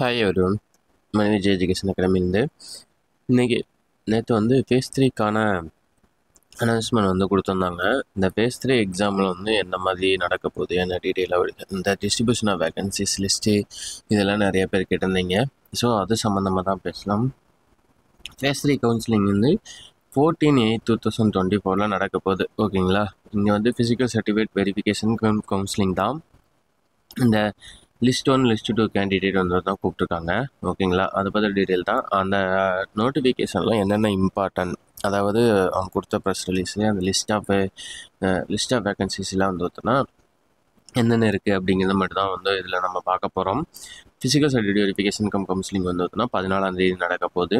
Hi everyone. Mani Vijay education அகாடமிலேருந்து இன்றைக்கி நேற்று வந்து ஃபேஸ் 3க்கான அனௌன்ஸ்மெண்ட் வந்து கொடுத்துருந்தாங்க. இந்த ஃபேஸ் 3 எக்ஸாமில் வந்து எந்த மாதிரி நடக்க போகுது, என்ன டீட்டெயிலாக இந்த டிஸ்ட்ரிபியூஷன் ஆஃப் வேகன்சிஸ் லிஸ்ட்டு இதெல்லாம் நிறைய பேர் கேட்டிருந்தீங்க. ஸோ அது சம்மந்தமாக தான் பேசலாம். ஃபேஸ் 3 கவுன்சிலிங் வந்து 14/8/2024 நடக்க போகுது. ஓகேங்களா, இங்கே வந்து ஃபிசிக்கல் சர்டிஃபிகேட் வெரிஃபிகேஷன் கவுன்சிலிங் தான். இந்த லிஸ்ட் 1 லிஸ்ட் 2 கேண்டிடேட் வந்து தான் கூப்பிட்ருக்காங்க. ஓகேங்களா, அதை பற்றி டீட்டெயில் தான். அந்த நோட்டிஃபிகேஷனில் என்னென்ன இம்பார்ட்டன்ட், அதாவது அவங்க கொடுத்த ப்ரெஸ் ரிலீஸ்லேயே அந்த லிஸ்ட் ஆஃப் வேகன்சிஸ்லாம் வந்து பார்த்தோன்னா என்னென்ன இருக்குது அப்படிங்கிறத மட்டும் தான் வந்து இதில் நம்ம பார்க்க போகிறோம். ஃபிசிக்கல் சர்டிஃபிகேட் வெரிஃபிகேஷன் கவுன்சிலிங் வந்து பார்த்தோன்னா 14ஆம் தேதி நடக்க போகுது.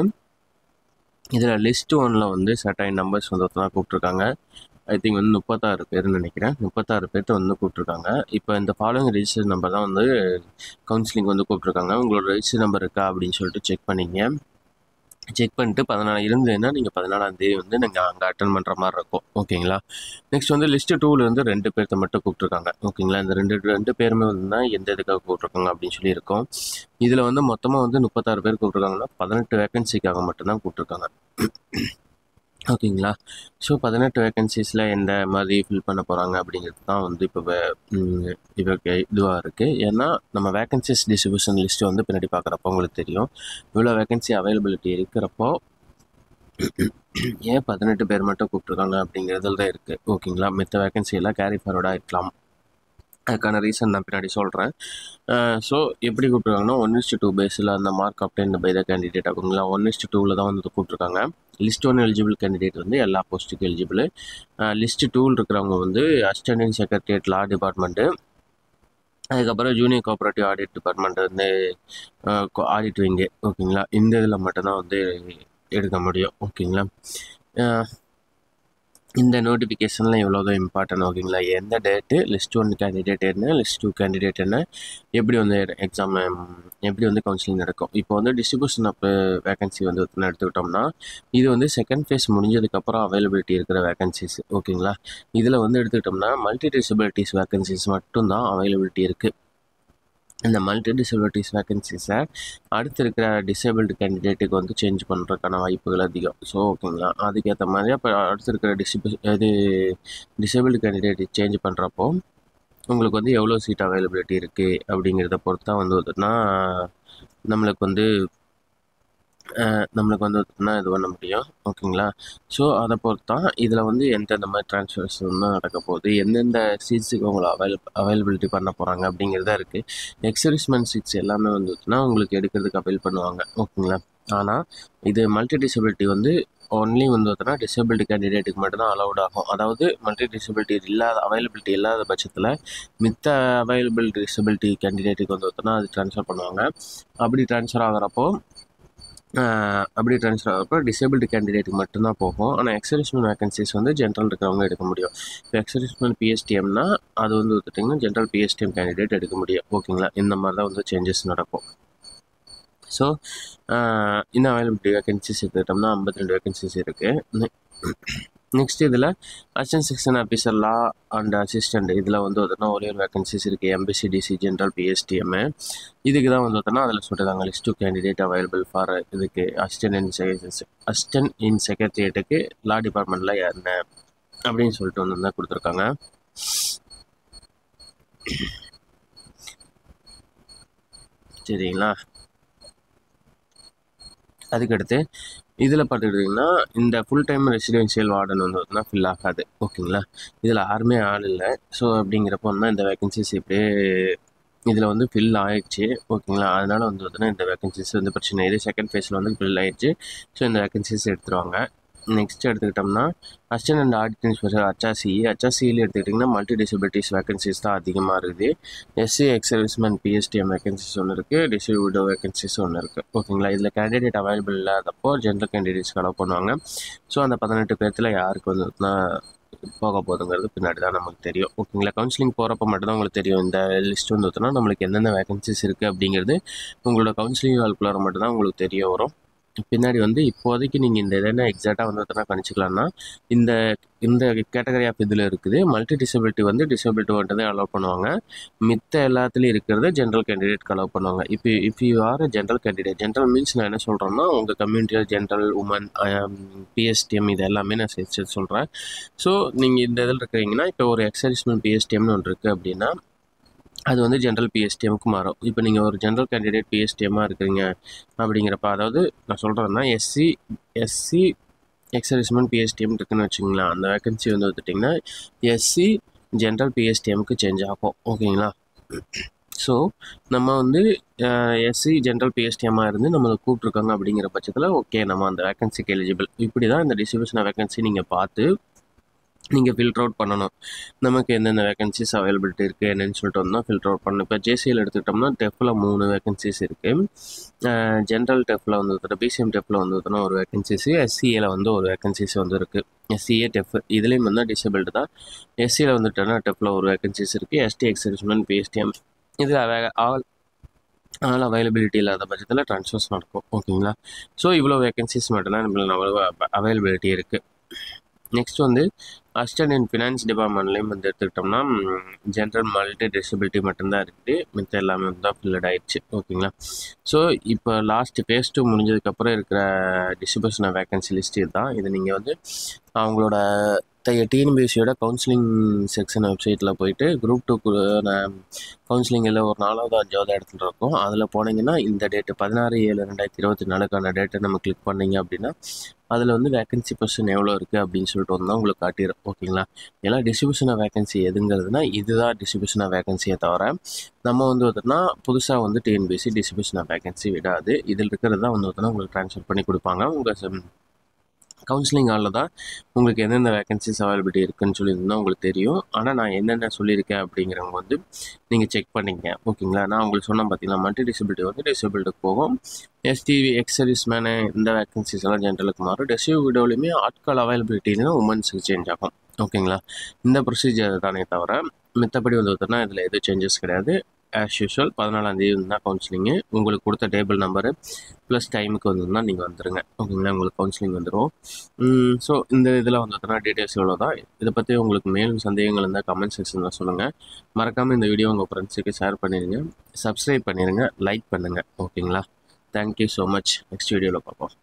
இதில் லிஸ்ட் 1ல் வந்து சர்டைன் நம்பர்ஸ் வந்து பார்த்தோன்னா கூப்பிட்ருக்காங்க. ஐ திங்க் வந்து 36 பேர்னு நினைக்கிறேன். 36 பேர்த்த வந்து கூப்பிட்ருக்காங்க. இப்போ இந்த ஃபாலோயிங் ரெஜிஸ்டர் நம்பர் தான் வந்து கவுன்சிலிங் வந்து கூப்பிட்ருக்காங்க. உங்களோட ரெஜிஸ்டர் நம்பர் இருக்கா அப்படின்னு சொல்லிட்டு செக் பண்ணிங்க. செக் பண்ணிட்டு 14 இருந்ததுன்னா நீங்கள் 14ஆம் தேதி வந்து நீங்கள் அங்கே அட்டன் பண்ணுற மாதிரி இருக்கும். ஓகேங்களா, நெக்ஸ்ட் வந்து லிஸ்ட்டு 2லேருந்து 2 பேர்த்த மட்டும் கூப்பிட்ருக்காங்க. ஓகேங்களா, இந்த ரெண்டு பேருமே வந்து எந்த இதுக்காக கூப்பிட்ருக்காங்க அப்படின்னு சொல்லி இருக்கும். இதில் வந்து மொத்தமாக வந்து 36 பேர் கூப்பிட்ருக்காங்கன்னா 18 வேகன்சிக்காக மட்டும்தான் கூப்பிட்ருக்காங்க. ஓகேங்களா, ஸோ 18 வேகன்சிஸில் எந்த மாதிரி ஃபில் பண்ண போகிறாங்க அப்படிங்கிறது தான் வந்து இப்போ இதுவாக இருக்குது. ஏன்னா நம்ம வேகன்சிஸ் டிஸ்ட்ரிபியூஷன் லிஸ்ட்டு வந்து பின்னாடி பார்க்குறப்போ உங்களுக்கு தெரியும். இவ்வளோ வேகன்சி அவைலபிலிட்டி இருக்கிறப்போ ஏன் 18 பேர் மட்டும் கூப்பிட்ருக்காங்க அப்படிங்கிறதுல தான் இருக்குது. ஓகேங்களா, மித்த வேகன்சி எல்லாம் கேரி ஃபார்வர்டாக இருக்கலாம். அதுக்கான ரீசன் நான் பின்னாடி சொல்கிறேன். ஸோ எப்படி கூப்பிட்ருக்காங்கன்னா 1:2 பேஸில் அந்த mark obtained by the candidate அப்படிங்களா 1:2 தான் வந்து கூப்பிட்ருக்காங்க. லிஸ்ட் 1 எலிஜிபிள் கேண்டிடேட் வந்து எல்லா போஸ்ட்டுக்கும் எலிஜிபிள். லிஸ்ட் 2 இருக்கிறவங்க வந்து அசிஸ்டன்ட் செக்ரட்டரியேட் லா டிபார்ட்மெண்ட்டு, அதுக்கப்புறம் ஜூனியர் கோஆப்ரேட்டிவ் ஆடிட் டிபார்ட்மெண்ட் வந்து ஆடிட் விங்கு. ஓகேங்களா, இந்த இதில் மட்டும்தான் வந்து எடுக்க முடியும். ஓகேங்களா, இந்த நோட்டிஃபிகேஷனில் இவ்வளோதான் இம்பார்ட்டன்ட். ஓகேங்களா, எந்த டேட்டு, லிஸ்ட் 1 கேண்டிடேட் என்ன, லிஸ்ட் 2 கேண்டிடேட் என்ன, எப்படி வந்து எக்ஸாம் எப்படி வந்து கவுன்சிலிங் நடக்கும். இப்போ வந்து டிஸ்ட்ரிபியூஷன் ஆஃப் வேகன்சி வந்து எடுத்துக்கிட்டோம்னா இது வந்து செகண்ட் ஃபேஸ் முடிஞ்சதுக்கப்புறம் அவைலபிலிட்டி இருக்கிற வேகன்சிஸ். ஓகேங்களா, இதில் வந்து எடுத்துக்கிட்டோம்னா மல்டி டிசபிலிட்டிஸ் வேகன்சிஸ் மட்டும்தான் அவைலபிலிட்டி இருக்குது. இந்த மல்டி டிசபிலிட்டிஸ் வேகன்சிஸை அடுத்து இருக்கிற டிசேபிள்டு கேண்டிடேட்டுக்கு வந்து சேஞ்ச் பண்ணுறதுக்கான வாய்ப்புகள் அதிகம். ஸோ ஓகேங்களா, அதுக்கேற்ற மாதிரி அப்போ அடுத்து இருக்கிற டிசேபிள்டு கேண்டிடேட் சேஞ்ச் பண்ணுறப்போ உங்களுக்கு வந்து எவ்வளோ சீட் அவைலபிலிட்டி இருக்குது அப்படிங்கிறத பொறுத்து தான் வந்து பார்த்தோன்னா நம்மளுக்கு வந்து இது பண்ண முடியும். ஓகேங்களா, ஸோ அதை பொறுத்து தான் இதில் வந்து எந்தெந்த மாதிரி ட்ரான்ஸ்ஃபர்ஸ் வந்து நடக்க போகுது, எந்தெந்த சீட்ஸுக்கு உங்களை அவைலபிலிட்டி பண்ண போகிறாங்க அப்படிங்கிறதா இருக்குது. எக்ஸர்விஸ்மெண்ட் சீட்ஸ் எல்லாமே வந்துச்சுன்னா உங்களுக்கு எடுக்கிறதுக்கு அவைல் பண்ணுவாங்க. ஓகேங்களா, ஆனால் இது மல்டி டிசபிலிட்டி வந்து ஒன்லி வந்து பார்த்தோன்னா டிசபிலிட்டி கேண்டிடேட்டுக்கு மட்டும்தான் அலௌட் ஆகும். அதாவது மல்டி டிசபிலிட்டி அவைலபிலிட்டி இல்லாத பட்சத்தில் மித்த அவைலபிள் டிசபிலிட்டி கேண்டிடேட்டுக்கு வந்து பார்த்தோன்னா அது ட்ரான்ஸ்ஃபர் பண்ணுவாங்க. அப்படி ட்ரான்ஸ்ஃபர் ஆகிறப்போ டிசேபிள்டு கேண்டிடேட்டுக்கு மட்டும்தான் போகும். ஆனால் எக்ஸர்விஸ்மெண்ட் வேகன்சிஸ் வந்து ஜென்ரல் இருக்கிறவங்க எடுக்க முடியும். இப்போ எக்ஸர்விஸ்மெண்ட் பிஎஸ்டிஎம்னா அது வந்து பார்த்திங்கன்னா ஜென்ரல் பிஎஸ்டிஎம் கேண்டிடேட் எடுக்க முடியும். ஓகேங்களா, இந்த மாதிரி தான் வந்து சேஞ்சஸ் நடக்கும். ஸோ இன்னும் அவைலபிலிட்டி வேகன்சிஸ் எடுத்துக்கிட்டோம்னா 52 வேகன்சிஸ் இருக்குது. நெக்ஸ்ட் இதில் assistant section officer law and assistant இதில் வந்து பார்த்தோன்னா ஒரே ஒரு வேகன்சிஸ் இருக்குது. எம்பிசி டிசி ஜென்ரல் பிஎஸ்டிஎம்மு இதுக்கு தான் வந்து பார்த்தோன்னா அதில் சொல்லியிருக்காங்க லிஸ்ட் 2 கேண்டிடேட் அவைலபிள் ஃபார் இதுக்கு அசிஸ்டன்ட் இன் செக்ரட்டரியேட்டுக்கு லா டிபார்ட்மெண்ட்டில் என்ன அப்படின்னு சொல்லிட்டு வந்து தான் கொடுத்துருக்காங்க. சரிங்களா, அதுக்கடுத்து இதில் பார்த்துக்கிட்டிங்கன்னா இந்த ஃபுல் டைம் ரெசிடென்ஷியல் வார்டன் வந்து பார்த்தீங்கன்னா ஃபில் ஆகாது. ஓகேங்களா, இதில் யாருமே ஆள் இல்லை. ஸோ அப்படிங்கிறப்போ வந்து இந்த வேகன்சிஸ் இப்படியே இதில் வந்து ஃபில் ஆயிடுச்சு. ஓகேங்களா, அதனால் வந்து பார்த்தீங்கன்னா இந்த வேகன்சிஸ் வந்து பிரச்சனை. இது செகண்ட் ஃபேஸில் வந்து ஃபில் ஆயிடுச்சு. ஸோ இந்த வேகன்சிஸ் எடுத்துருவாங்க. நெக்ஸ்ட் எடுத்துக்கிட்டோம்னா அசிஸ்டன்ட் அண்ட் ஆடிட் இன்ஸ்பெக்டர் ஹச்ஆர்சியில் எடுத்துக்கிட்டிங்கன்னா மல்டி டிசபிலிட்டிஸ் வேகன்சிஸ் தான் அதிகமாக இருக்குது. எஸ்சி எக்ஸர்விஸ்மெண்ட் பிஎஸ்டிஎம் வேகன்சிஸ் ஒன்று இருக்குது, டிஸ்ட்ரிபியூட்டிவ் வேகன்சிஸ் ஒன்று இருக்குது. ஓகேங்களா, இதில் கேண்டிடேட் அவைலபிள் இல்லாதப்போ ஜென்ரல் கேண்டிடேட்ஸ் அலோவ் பண்ணுவாங்க. ஸோ அந்த 18 பேர்த்தில் யாருக்கு வந்து போக போகுதுங்கிறது பின்னாடி தான் நமக்கு தெரியும். ஓகேங்களா, கவுன்சிலிங் போகிறப்ப மட்டும்தான் உங்களுக்கு தெரியும் இந்த லிஸ்ட் வந்து பார்த்தோன்னா நம்மளுக்கு எந்தெந்த வேகன்சிஸ் இருக்குது அப்படிங்கிறது உங்களோட கவுன்சிலிங் கால்குலர் மட்டும்தான் உங்களுக்கு தெரிய வரும். பின்னாடி வந்து இப்போதைக்கு நீங்கள் இந்த இதை என்ன எக்ஸாக்டாக வந்து எத்தனை கணிச்சிக்கலாம்னா இந்த இந்த கேட்டகரி ஆஃப் இதில் இருக்குது மல்டி டிசபிலிட்டி வந்து டிசபிலிட்டி வந்துட்டு அலோவ் பண்ணுவாங்க. மித்த எல்லாத்துலேயும் இருக்கிறது ஜென்ரல் கேண்டிடேட்க்கு அலோவ் பண்ணுவாங்க. If you are general candidate, general means நான் என்ன சொல்கிறேன்னா உங்கள் கம்யூனிட்டியில் ஜென்ரல் உமன் பிஎஸ்டிஎம் இது எல்லாமே நான் சேர்த்து சொல்கிறேன். ஸோ நீங்கள் இந்த இதில் இருக்கிறீங்கன்னா இப்போ ஒரு எக்ஸர்விஸ்மேன் பிஎஸ்டிஎம்னு ஒன்று இருக்குது அப்படின்னா அது வந்து ஜென்ரல் பிஎஸ்டிஎம்க்கு மாறும். இப்போ நீங்கள் ஒரு ஜென்ரல் கேண்டிடேட் பிஎஸ்டிஎம்மாக இருக்கிறீங்க அப்படிங்கிறப்ப, அதாவது நான் சொல்கிறேன்னா எஸ்சி எக்ஸர்விஸ்மேன் பிஎஸ்டிஎம் இருக்குன்னு வச்சுங்களேன், அந்த வேகன்சி வந்து வந்துட்டிங்கன்னா எஸ்சி ஜென்ரல் பிஎஸ்டிஎம்க்கு சேஞ்ச் ஆகும். ஓகேங்களா? ஸோ நம்ம வந்து எஸ்சி ஜென்ரல் பிஎஸ்டிஎம்மாக இருந்து நம்மளை கூப்பிட்ருக்காங்க அப்படிங்கிற பட்சத்தில் ஓகே நம்ம அந்த வேகன்சிக்கு எலிஜிபிள். இப்படி தான் இந்த டிஸ்ட்ரிபியூஷன் வேகன்சி நீங்கள் பார்த்து நீங்கள் ஃபில்டர் அவுட் பண்ணணும். நமக்கு எந்தெந்த வேகன்சிஸ் அவைலபிலிட்டி இருக்குது என்னென்னு சொல்லிட்டு வந்தால் ஃபில்டர் அவுட் பண்ணணும். இப்போ ஜேசியில் எடுத்துக்கிட்டோம்னா டெஃப்பில் 3 வேகன்சிஸ் இருக்குது. ஜென்ரல் டெஃப்பில் வந்து பிசிஎம் டெஃப்பில் வந்து ஒரு வேகன்சிஸ், எஸ்சிஏல வந்து ஒரு வேகன்சிஸ் வந்து இருக்குது. எஸ்சிஏ டெஃப் இதுலேயும் வந்து டிசபிள்டு தான். எஸ்சியில் வந்துட்டோன்னா டெஃப்பில் ஒரு வேகன்சிஸ் இருக்குது. எஸ்டி எக்ஸர்விஸ்மேன் பிஎஸ்டிஎம் இதில் ஆல் அவைலபிலிட்டி இல்லாத பட்சத்தில் ட்ரான்ஸ்ஃபர்ஸ் நடக்கும். ஓகேங்களா? ஸோ இவ்வளோ வேகன்சிஸ் மட்டும்தான் நம்மளுக்கு அவைலபிலிட்டி இருக்குது. நெக்ஸ்ட் வந்து அசிஸ்டன்ட் இன் ஃபினான்ஸ் டிபார்ட்மெண்ட்லேயும் வந்து எடுத்துக்கிட்டோம்னா ஜென்ரல் மல்டி டிசபிலிட்டி மட்டும்தான் இருக்குது. மித்த எல்லாமே வந்து தான் ஃபில்லட் ஆயிடுச்சு. ஓகேங்களா? ஸோ இப்போ லாஸ்ட் phase 2 முடிஞ்சதுக்கப்புறம் இருக்கிற டிஸ்ட்ரிபியூஷன் வேகன்சி லிஸ்ட் இதுதான். இது நீங்கள் வந்து அவங்களோட டிஎன்பிஎஸ்சியோட கவுன்சிலிங் செக்ஷன் வெப்சைட்டில் போயிட்டு குரூப் 2 கவுன்சிலிங்கில் ஒரு 4வது 5வது இடத்துல இருக்கும். அதில் போனீங்கன்னா இந்த டேட்டு 16/7/2024 டேட்டை நம்ம கிளிக் பண்ணிங்க அப்படின்னா அதில் வந்து வேகன்சி பொசிஷன் எவ்வளோ இருக்குது அப்படின்னு சொல்லிட்டு வந்து உங்களுக்கு காட்டிடும். ஓகேங்களா? எல்லாம் டிஸ்ட்ரிபியூஷன் ஆஃப் வேகன்சி எதுங்கிறதுனா இதுதான் டிஸ்ட்ரிபியூஷன் ஆஃப் வேகன்சியை தவிர நம்ம வந்து பார்த்தோம்னா புதுசாக வந்து டிஎன்பிஎஸ்சி டிஸ்ட்ரிபியூஷன் ஆஃப் வேகன்சி விடாது. இதில் இருக்கிறது தான் வந்து பார்த்தோன்னா உங்களுக்கு ட்ரான்ஸ்ஃபர் பண்ணி கொடுப்பாங்க. உங்கள் கவுன்சிலிங் ஹாலில் தான் உங்களுக்கு எந்தெந்த வேகன்சிஸ் அவைலபிலிட்டி இருக்குதுன்னு சொல்லியிருந்தால் உங்களுக்கு தெரியும். ஆனால் நான் என்னென்ன சொல்லியிருக்கேன் அப்படிங்கிறவங்க வந்து நீங்கள் செக் பண்ணிங்க. ஓகேங்களா? நான் உங்களுக்கு சொன்னேன் பார்த்தீங்கன்னா மல்டி டிசபிலிட்டி வந்து டிசபிலிட்டிக்கு போகும். எஸ்டிவி எக்ஸர்விஸ்மேனு இந்த வேகன்சிஸ் எல்லாம் ஜென்ரலுக்கு மாறும். டிஸ்ட்ரிபியூட்டிவ்லையுமே ஆட்கள் அவைலபிலிட்டினா உமன்ஸுக்கு சேஞ்ச் ஆகும். ஓகேங்களா? இந்த ப்ரொசீஜர் தானே தவிர மித்தபடி வந்து பார்த்தோன்னா இதில் எதுவும் சேஞ்சஸ் கிடையாது. ஆஸ் யூஷுவல் 14ஆம் தேதி தான் கவுன்சிலிங்கு. உங்களுக்கு கொடுத்த டேபிள் நம்பரு ப்ளஸ் டைமுக்கு வந்துருந்தா நீங்கள் வந்துடுங்க. ஓகேங்களா? உங்களுக்கு கவுன்சிலிங் வந்துடும். ஸோ இந்த இதில் வந்துட்டுனா டீட்டெயில்ஸ் இவ்வளோ தான். இதை பற்றி உங்களுக்கு மேலும் சந்தேகங்கள் இருந்தால் கமெண்ட் செக்ஷனில் சொல்லுங்கள். மறக்காமல் இந்த வீடியோ உங்கள் ஃப்ரெண்ட்ஸுக்கு ஷேர் பண்ணிடுங்க, சப்ஸ்கிரைப் பண்ணிடுங்க, லைக் பண்ணுங்கள். ஓகேங்களா? Thank you so much. நெக்ஸ்ட் வீடியோவில் பார்ப்போம்.